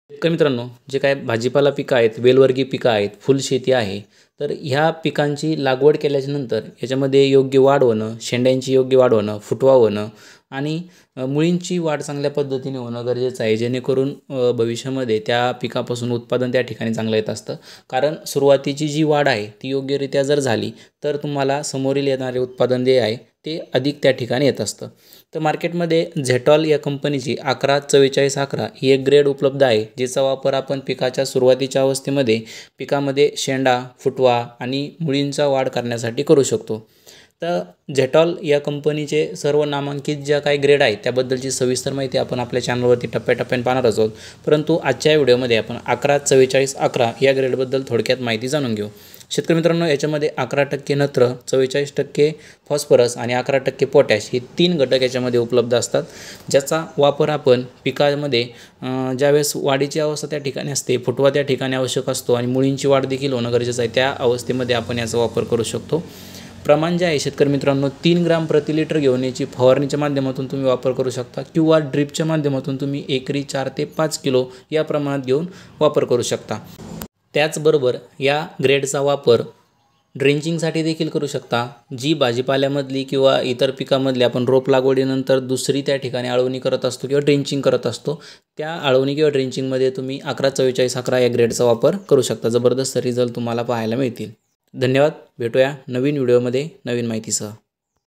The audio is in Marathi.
शेतकरी मित्रांनो, जे काय भाजीपाला पिकं आहेत, वेलवर्गीय पिकं आहेत, फुलशेती आहे, तर ह्या पिकांची लागवड केल्याच्यानंतर याच्यामध्ये योग्य वाढ होणं, शेंड्यांची योग्य वाढ होणं, फुटवा होणं आणि मुळींची वाढ चांगल्या पद्धतीने होणं गरजेचं आहे. जेणेकरून भविष्यामध्ये त्या पिकापासून उत्पादन त्या ठिकाणी चांगलं येत असतं. कारण सुरुवातीची जी वाढ आहे ती योग्यरित्या जर झाली तर तुम्हाला समोरील येणारे उत्पादन जे आहे ते अधिक त्या ठिकाणी येत असतं. तर मार्केटमध्ये झेटॉल या कंपनीची 114411 ही एक ग्रेड उपलब्ध आहे, जिचा वापर आपण पिकाच्या सुरुवातीच्या अवस्थेमध्ये पिकामध्ये शेंडा, फुटवा आणि मुळींचा वाढ करण्यासाठी करू शकतो. तर झेटॉल या कंपनीचे सर्व नामांकित ज्या काही ग्रेड आहेत त्याबद्दलची सविस्तर माहिती आपण आपल्या चॅनलवरती टप्प्याटप्प्याने पाहणार आहोत. परंतु आजच्या व्हिडिओमध्ये आपण 114411 या ग्रेडबद्दल थोडक्यात माहिती जाणून घेऊ. शेतकरी मित्रांनो, याच्यामध्ये 11% नत्र, 44% फॉस्फरस आणि 11% पोटॅश हे 3 घटक याच्यामध्ये उपलब्ध असतात, ज्याचा वापर आपण पिकामध्ये ज्यावेळेस वाढीची अवस्था त्या ठिकाणी असते, फुटवा त्या ठिकाणी आवश्यक असतो आणि मुळींची वाढ देखील होणं गरजेचं आहे, त्या अवस्थेमध्ये आपण याचा वापर करू शकतो. प्रमाण जे आहे शेतकरी मित्रांनो 3 ग्राम प्रति लिटर घेऊन याची फवारणीच्या माध्यमातून तुम्ही वापर करू शकता किंवा ड्रिपच्या माध्यमातून तुम्ही एकरी 4 ते 5 किलो या प्रमाणात घेऊन वापर करू शकता. त्याचबरोबर या ग्रेडचा वापर ड्रेंचिंगसाठी देखील करू शकता. जी भाजीपाल्यामधली किंवा इतर पिकामधली आपण रोप लागवडीनंतर दुसरी त्या ठिकाणी आळवणी करत असतो किंवा ड्रेंचिंग करत असतो, त्या आळवणी किंवा ड्रेंचिंगमध्ये तुम्ही 114411 या ग्रेडचा वापर करू शकता. जबरदस्त रिझल्ट तुम्हाला पाहायला मिळतील. धन्यवाद. भेटूया नवीन व्हिडिओमध्ये नवीन माहितीसह.